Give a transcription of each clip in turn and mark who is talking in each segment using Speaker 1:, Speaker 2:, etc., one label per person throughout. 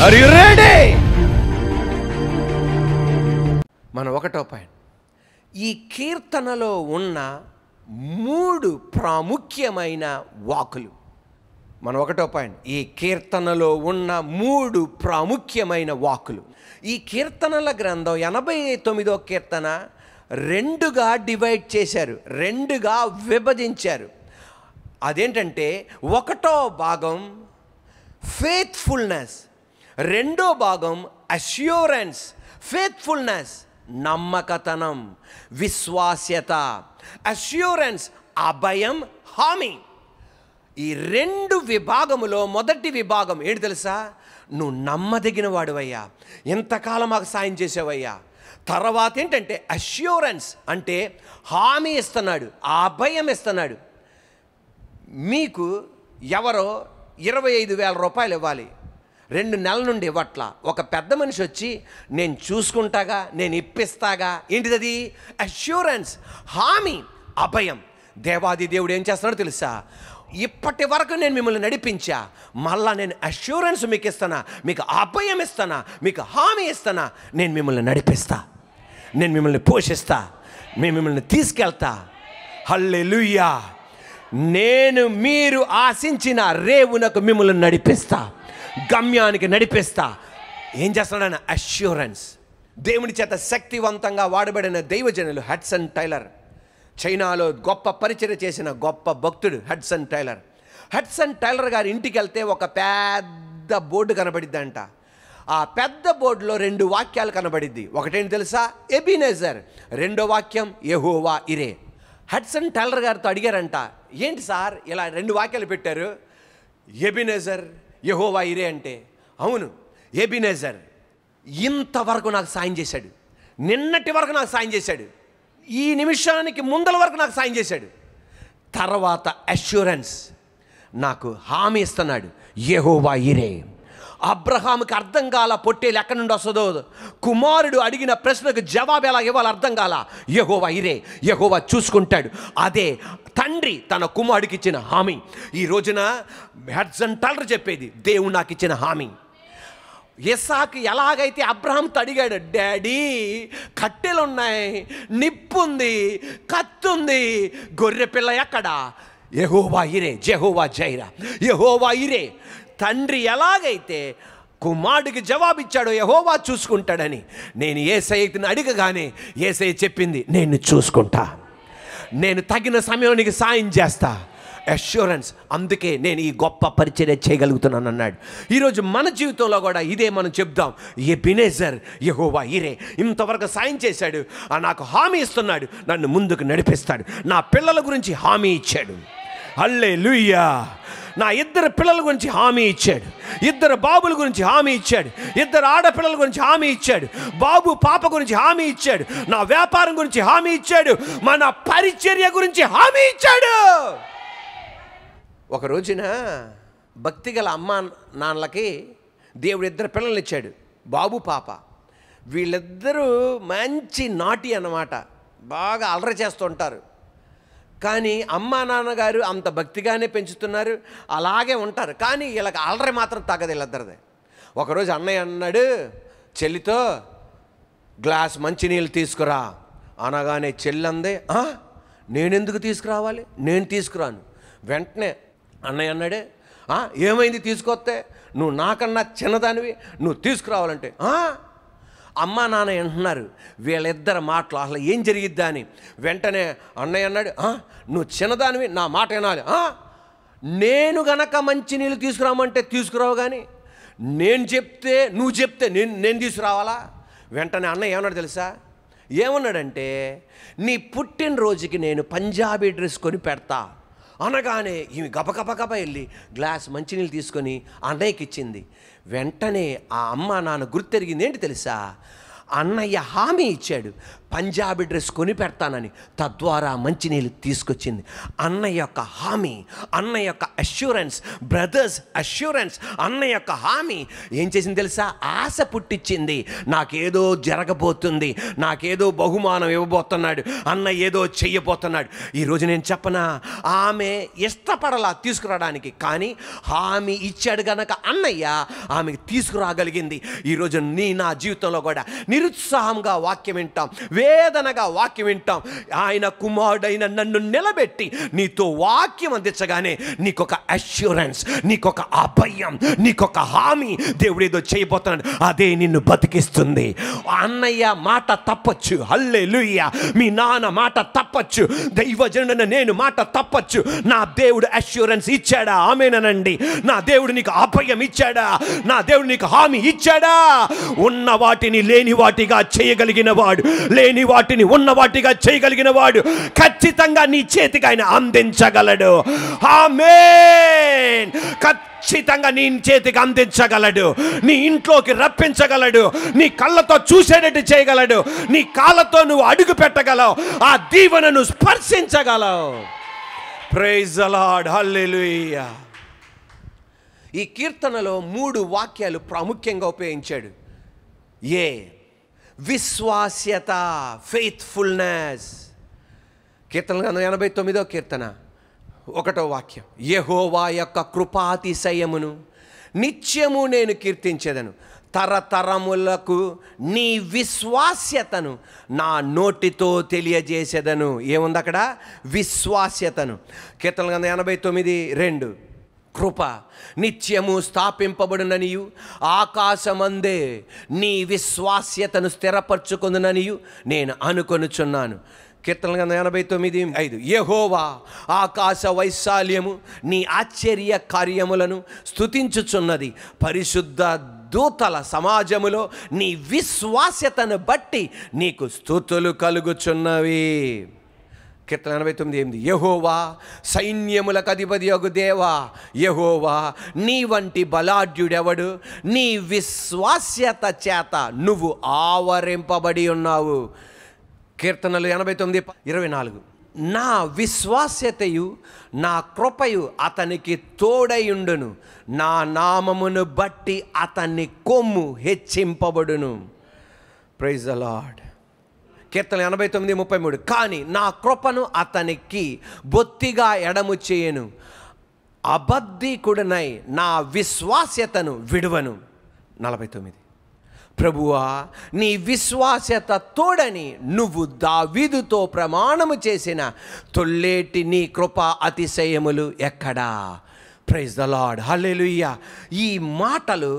Speaker 1: Are you ready? మన ఒకటో point, ఈ కీర్తనలో ఉన్న 3 ప్రాముఖ్యమైన వాకులు. మన ఒకటో పాయింట్, ఈ కీర్తనలో ఉన్న 3 ప్రాముఖ్యమైన వాకులు. ఈ కీర్తనల గ్రంథం 89వ కీర్తన 2గా డివైడ్ చేశారు, 2గా విభజించారు. అదేంటంటే, ఒకటో భాగం ఫేత్ఫుల్నెస్, రెండో భాగం అష్యూరెన్స్. ఫేత్ఫుల్నెస్ నమ్మకతనం, విశ్వాస్యత. అష్యూరెన్స్ అభయం, హామీ. ఈ 2 విభాగములో మొదటి విభాగం ఏంటి తెలుసా? నువ్వు నమ్మదగిన వాడువయ్యా, ఎంతకాలం మాకు సాయం చేసావయ్యా. తర్వాత ఏంటంటే అష్యూరెన్స్, అంటే హామీ ఇస్తున్నాడు, అభయం ఇస్తున్నాడు. మీకు ఎవరో 25,000 రూపాయలు ఇవ్వాలి, 2 నెలల నుండి ఇవ్వట్లా. ఒక పెద్ద మనిషి వచ్చి నేను చూసుకుంటాగా, నేను ఇప్పిస్తాగా. ఏంటిది? అష్యూరెన్స్, హామీ, అభయం. దేవాది దేవుడు ఏం చేస్తున్నాడో తెలుసా? ఇప్పటి వరకు నేను మిమ్మల్ని నడిపించా, మళ్ళా నేను అష్యూరెన్స్ మీకు ఇస్తానా, మీకు అభయం ఇస్తానా, మీకు హామీ ఇస్తానా. నేను మిమ్మల్ని నడిపిస్తా, నేను మిమ్మల్ని పోషిస్తా, నేను మిమ్మల్ని తీసుకెళ్తా. హల్లెలూయా. నేను మీరు ఆశించిన రేవునకు మిమ్మల్ని నడిపిస్తా, గమ్యానికి నడిపిస్తా. ఏం చేస్తున్నాడు? అష్యూరెన్స్. దేవుని చేత శక్తివంతంగా వాడబడిన దైవజనులు హడ్సన్ టైలర్, చైనాలో గొప్ప పరిచర్య చేసిన గొప్ప భక్తుడు హడ్సన్ టైలర్. హడ్సన్ టైలర్ గారి ఇంటికి వెళ్తే ఒక పెద్ద బోర్డు కనబడిద్దంట. ఆ పెద్ద బోర్డులో 2 వాక్యాలు కనబడిద్ది. ఒకటేంటి తెలుసా? ఎబినేజర్. రెండో వాక్యం యెహోవా ఇరే. హడ్సన్ టైలర్ గారితో అడిగారంట, ఏంటి సార్ ఇలా 2 వాక్యాలు పెట్టారు? ఎబినేజర్, యెహోవా ఇరే అంటే. అవును, ఎబినేజర్ ఇంతవరకు నాకు సాయం చేశాడు, నిన్నటి వరకు నాకు సాయం చేశాడు, ఈ నిమిషానికి ముందల వరకు నాకు సాయం చేశాడు. తర్వాత అష్యూరెన్స్, నాకు హామీ ఇస్తున్నాడు, యెహోవా ఇరే. అబ్రహాముకి అర్థం కాల పొట్టేలు ఎక్కడి నుండి వస్తుందో, కుమారుడు అడిగిన ప్రశ్నకు జవాబు ఎలా ఇవ్వాలి అర్థం కాల. యెహోవా ఇరే, యెహోవా చూసుకుంటాడు. అదే తండ్రి తన కుమారుడికి ఇచ్చిన హామీ. ఈ రోజున హడ్సన్ టైలర్ చెప్పేది, దేవుడు నాకు ఇచ్చిన హామీ. ఇస్సాకు ఎలాగైతే అబ్రహాంతో అడిగాడు, డాడీ కట్టెలున్నాయి, నిప్పుంది, కత్తుంది, గొర్రె పిల్ల ఎక్కడా? యెహోవా ఇరే, జెహోవా జైరా, యెహోవా ఇరే. తండ్రి ఎలాగైతే కుమారుడికి జవాబిచ్చాడో యెహోవా చూసుకుంటాడని, నేను యేసయ్యని అడగగానే యేసయ్య చెప్పింది, నేను చూసుకుంటా, నేను తగిన సమయంలో నీకు సాయం చేస్తా. అష్యూరెన్స్. అందుకే నేను ఈ గొప్ప పరిచర్య చేయగలుగుతున్నాను అన్నాడు. ఈరోజు మన జీవితంలో కూడా ఇదే మనం చెప్దాం. ఎబినేజర్, యెహోవా ఇరే, ఇంతవరకు సాయం చేశాడు, నాకు హామీ ఇస్తున్నాడు, నన్ను ముందుకు నడిపిస్తాడు. నా పిల్లల గురించి హామీ ఇచ్చాడు. హల్లెలూయా. నా 2 పిల్లల గురించి హామీ ఇచ్చాడు, 2 బాబుల గురించి హామీ ఇచ్చాడు, 2 ఆడపిల్లల గురించి హామీ ఇచ్చాడు, బాబు పాప గురించి హామీ ఇచ్చాడు, నా వ్యాపారం గురించి హామీ ఇచ్చాడు, మన పరిచర్య గురించి హామీ ఇచ్చాడు. ఒక రోజున భక్తిగల అమ్మా నాన్నలకి దేవుడు 2 పిల్లల్ని ఇచ్చాడు, బాబు పాప. వీళ్ళిద్దరూ మంచి నాటి అన్నమాట, బాగా అల్లరి చేస్తుంటారు. కానీ అమ్మా నాన్నగారు అంత భక్తిగానే పెంచుతున్నారు, అలాగే ఉంటారు. కానీ వీళ్ళకి అల్లరి మాత్రం తగ్గదు వీళ్ళిద్దరిదే. ఒకరోజు అన్నయ్య అన్నాడు చెల్లితో, గ్లాస్ మంచినీళ్ళు తీసుకురా అనగానే చెల్లి అందే, నేనెందుకు తీసుకురావాలి, నేను తీసుకురాను. వెంటనే అన్నయ్య అన్నాడే, ఏమైంది తీసుకొస్తే, నువ్వు నాకన్నా చిన్నదానివి, నువ్వు తీసుకురావాలంటే. అమ్మా నాన్న అంటున్నారు, వీళ్ళిద్దరు మాటలు అసలు ఏం జరిగిద్దా అని. వెంటనే అన్నయ్య అన్నాడు, నువ్వు చిన్నదానివి, నా మాట వినాలి. నేను గనక మంచి నీళ్ళు తీసుకురామంటే తీసుకురావు, కానీ నేను చెప్తే నువ్వు చెప్తే నేను తీసుకురావాలా? వెంటనే అన్నయ్య ఏమన్నాడు తెలుసా? ఏమన్నాడంటే, నీ పుట్టినరోజుకి నేను పంజాబీ డ్రెస్ కొని పెడతా అనగానే ఈమె గబగబగబ వెళ్ళి గ్లాస్ మంచినీళ్ళు తీసుకొని అన్నయ్యకి ఇచ్చింది. వెంటనే ఆ అమ్మ నాన్న గుర్తెరిగింది ఏంటి తెలుసా? అన్నయ్య హామీ ఇచ్చాడు, పంజాబీ డ్రెస్ కొని పెడతానని, తద్వారా మంచినీళ్ళు తీసుకొచ్చింది. అన్నయ్య యొక్క హామీ, అన్నయ్య యొక్క అష్యూరెన్స్, బ్రదర్స్ అష్యూరెన్స్, అన్నయ్య యొక్క హామీ ఏం చేసింది తెలుసా? ఆశ పుట్టించింది. నాకేదో జరగబోతుంది, నాకేదో బహుమానం ఇవ్వబోతున్నాడు, అన్నయ్య ఏదో చెయ్యబోతున్నాడు. ఈరోజు నేను చెప్పనా, ఆమె ఇష్టపడలా తీసుకురావడానికి, కానీ హామీ ఇచ్చాడు గనక అన్నయ్య ఆమెకి తీసుకురాగలిగింది. ఈరోజు నా జీవితంలో కూడా నిరుత్సాహంగా వాక్యం వింటాం, వేదనగా వాక్యం వింటాం. ఆయన కుమారుడైన నన్ను నిలబెట్టి నీతో వాక్యం అందించగానే నీకొక అష్యూరెన్స్, నీకొక అభయం, నీకొక హామీ దేవుడు ఏదో చేయబోతున్నాడు, అదే నిన్ను బతికిస్తుంది. అన్నయ్య మాట తప్పచ్చు, హల్లెలూయా. మీ నాన్న మాట తప్పచ్చు, దైవజనుడైన నేను మాట తప్పచ్చు. నా దేవుడు అష్యూరెన్స్ ఇచ్చాడా? ఆమేనండి. నా దేవుడు నీకు అభయం ఇచ్చాడా? నా దేవుడు నీకు హామీ ఇచ్చాడా? ఉన్న వాటిని లేని వాటిగా చేయగలిగిన వాడు, లేని వాటిని ఉన్న వాటిగా చేయగలిగిన వాడు ఖచ్చితంగా నీ చేతికి ఆయన అందించగలడు. ఆమేన్. ఖచ్చితంగా నీ చేతికి అందించగలడు, నీ ఇంట్లోకి రప్పించగలడు, నీ కళ్ళతో చూసేటట్టు చేయగలడు, నీ కాళ్ళతో నువ్వు అడుగు పెట్టగలవు, ఆ దీవెనను స్పర్శించగలవు. Praise the lord, hallelujah. ఈ కీర్తనలో 3 వాక్యాలు ప్రాముఖ్యంగా ఉపయోగించాడు. విశ్వాస్యత, ఫెయిత్ఫుల్నెస్. కీర్తన 89వ కీర్తన 1వ వాక్యం, యెహోవా యొక్క కృపాతిశయమును నిత్యము నేను కీర్తించెదను, తరతరములకు నీ విశ్వాస్యతను నా నోటితో తెలియజేసేదను. ఏముంది అక్కడ? విశ్వాస్యతను. కీర్తన 89:2, కృప నిత్యము స్థాపింపబడుననియు ఆకాశమందే నీ విశ్వాస్యతను స్థిరపరచుకొనుననియు నేను అనుకొనుచున్నాను. కీర్తన 89:5, యెహోవా ఆకాశ వైశాల్యము నీ ఆశ్చర్య కార్యములను స్తుతించుచున్నది, పరిశుద్ధ దూతల సమాజములో నీ విశ్వాస్యతను బట్టి నీకు స్తుతులు కలుగుచున్నవి. కీర్తన 89:8, యెహోవా సైన్యములకు అధిపతియగు దేవా, యెహోవా నీ వంటి బలాఢ్యుడెవడు, నీ విశ్వాస్యత చేత నువ్వు ఆవరింపబడి ఉన్నావు. కీర్తనలు 89:24, నా విశ్వాస్యతయు నా కృపయు అతనికి తోడయుండును, నా నామమును బట్టి అతన్ని కొమ్ము హెచ్చింపబడును. Praise the Lord. కీర్తన 89:33, కానీ నా కృపను అతనికి బొత్తిగా ఎడము చేయను, అబద్ధికుడనై నా విశ్వాస్యతను విడువను. 49, ప్రభువా నీ విశ్వాస్యత తోడని నువ్వు దావీదుతో ప్రమాణము చేసిన తొల్లేటి నీ కృప అతిశయములు ఎక్కడా. Praise the lord, hallelujah. ఈ మాటలు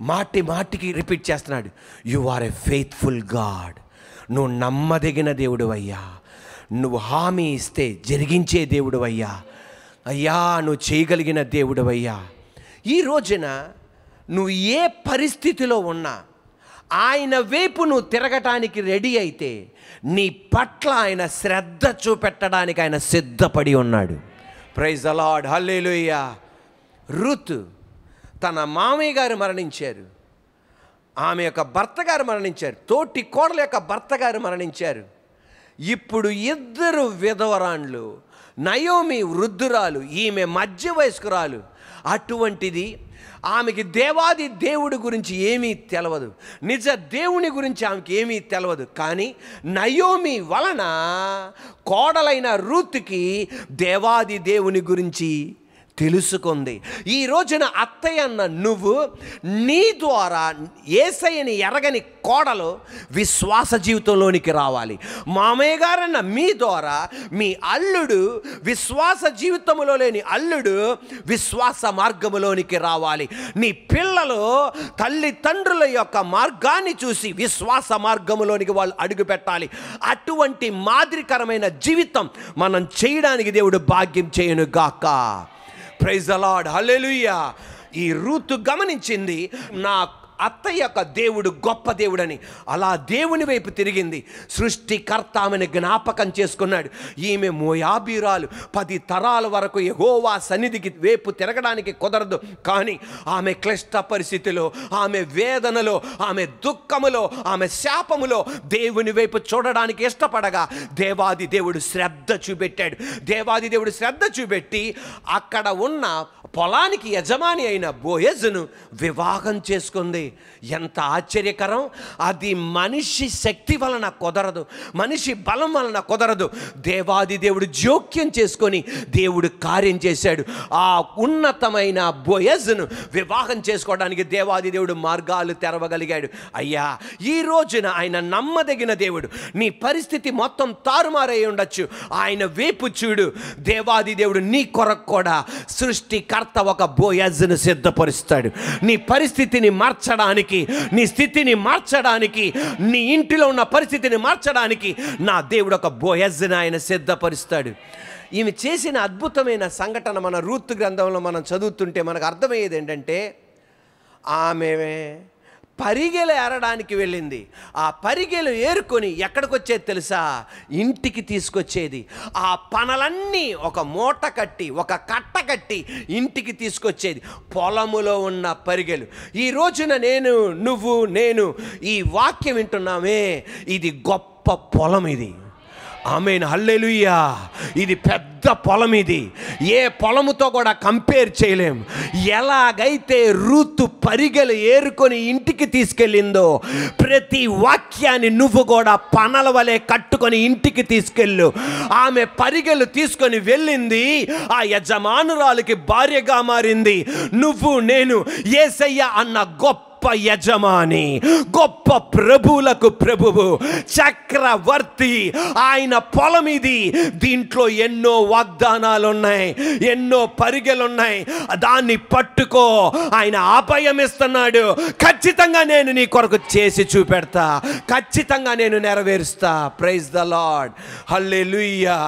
Speaker 1: మాటి మాటికి రిపీట్ చేస్తున్నాడు. You are a faithful God. నువ్వు నమ్మదగిన దేవుడు అయ్యా, నువ్వు హామీ ఇస్తే జరిగించే దేవుడు అయ్యా, అయ్యా నువ్వు చేయగలిగిన దేవుడు అయ్యా. ఈ రోజున నువ్వు ఏ పరిస్థితిలో ఉన్నా ఆయన వైపు నువ్వు తిరగటానికి రెడీ అయితే నీ పట్ల ఆయన శ్రద్ధ చూపెట్టడానికి ఆయన సిద్ధపడి ఉన్నాడు. Praise the lord, hallelujah. Ruth తన మామయ్య గారు మరణించారు, ఆమె యొక్క భర్త గారు మరణించారు, తోటి కోడల యొక్క భర్త గారు మరణించారు. ఇప్పుడు 2 విధవరాండ్లు, నయోమి వృద్ధురాలు, ఈమె మధ్య వయస్కురాలు. అటువంటిది ఆమెకి దేవాది దేవుడి గురించి ఏమీ తెలవదు, నిజ దేవుని గురించి ఆమెకి ఏమీ తెలవదు. కానీ నయోమి వలన కోడలైన రూతుకి దేవాది దేవుని గురించి తెలుసుకుంది. ఈ రోజున అత్తయ్య అన్న నువ్వు నీ ద్వారా యేసయ్యని ఎరగని కోడలు విశ్వాస జీవితంలోనికి రావాలి. మామయ్య గారన్న మీ ద్వారా మీ అల్లుడు విశ్వాస జీవితంలో లేని అల్లుడు విశ్వాస మార్గములోనికి రావాలి. నీ పిల్లలు తల్లిదండ్రుల యొక్క మార్గాన్ని చూసి విశ్వాస మార్గములోనికి వాళ్ళు అడుగు పెట్టాలి. అటువంటి మాదిరికరమైన జీవితం మనం చేయడానికి దేవుడు భాగ్యం చేయను గాక. Praise the lord, hallelujah. ఈ రూతు గమనించింది, నా అత్త యొక్క దేవుడు గొప్ప దేవుడని. అలా దేవుని వైపు తిరిగింది. సృష్టికర్త ఆమెను జ్ఞాపకం చేసుకున్నాడు. ఈమె మోయాబీరాలు, 10 తరాల వరకు యెహోవా సన్నిధికి వైపు తిరగడానికి కుదరదు. కానీ ఆమె క్లిష్ట పరిస్థితిలో, ఆమె వేదనలో, ఆమె దుఃఖములో, ఆమె శాపములో దేవుని వైపు చూడడానికి ఇష్టపడగా దేవాది దేవుడు శ్రద్ధ చూపెట్టాడు. దేవాది దేవుడు శ్రద్ధ చూపెట్టి అక్కడ ఉన్న పొలానికి యజమాని అయిన బోయజును వివాహం చేసుకుంది. ఎంత ఆశ్చర్యకరం! అది మనిషి శక్తి వలన కుదరదు, మనిషి బలం వలన కుదరదు. దేవాది దేవుడు జోక్యం చేసుకొని దేవుడు కార్యం చేశాడు. ఆ ఉన్నతమైన బోయజును వివాహం చేసుకోవడానికి దేవాది దేవుడు మార్గాలు తెరవగలిగాడు. అయ్యా, ఈ రోజున ఆయన నమ్మదగిన దేవుడు. నీ పరిస్థితి మొత్తం తారుమారై ఉండొచ్చు, ఆయన వైపు చూడు. దేవాది దేవుడు నీ కొరకు కూడా సృష్టికర్త ఒక బోయజును సిద్ధపరుస్తాడు. నీ పరిస్థితిని మార్చడానికి, నీ స్థితిని మార్చడానికి, నీ ఇంటిలో ఉన్న పరిస్థితిని మార్చడానికి నా దేవుడు ఒక బోయజును ఆయన సిద్ధపరుస్తాడు. ఈమె చేసిన అద్భుతమైన సంఘటన మన రూతు గ్రంథంలో మనం చదువుతుంటే మనకు అర్థమయ్యేది ఏంటంటే, ఆమె పరిగెలు ఏరడానికి వెళ్ళింది. ఆ పరిగెలు ఏరుకొని ఎక్కడికి వచ్చేది తెలుసా? ఇంటికి తీసుకొచ్చేది. ఆ పనలన్నీ ఒక మూట కట్టి, ఒక కట్ట కట్టి ఇంటికి తీసుకొచ్చేది. పొలములో ఉన్న పరిగెలు. ఈ రోజున నేను ఈ వాక్యం వింటున్నామే, ఇది గొప్ప పొలం. ఇది ఆమేన్, హల్లెలూయా. ఇది పెద్ద పొలం. ఇది ఏ పొలముతో కూడా కంపేర్ చేయలేం. ఎలాగైతే రూతు పరిగెలు ఏరుకొని ఇంటికి తీసుకెళ్ళిందో, ప్రతి వాక్యాన్ని నువ్వు కూడా పనల వలె కట్టుకొని ఇంటికి తీసుకెళ్ళు. ఆమె పరిగెలు తీసుకొని వెళ్ళింది, ఆ యజమానురాలికి భార్యగా మారింది. నువ్వు నేను యేసయ్య అన్న గొప్ప యజమాని, గొప్ప ప్రభువులకు ప్రభువు, చక్రవర్తి. ఆయన పొలం ఇది. దీంట్లో ఎన్నో వాగ్దానాలు ఉన్నాయి, ఎన్నో పరిగెలున్నాయి. దాన్ని పట్టుకో. ఆయన అభయం ఇస్తున్నాడు. ఖచ్చితంగా నేను నీ కొరకు చేసి చూపెడతా, ఖచ్చితంగా నేను నెరవేరుస్తా. Praise the lord, hallelujah.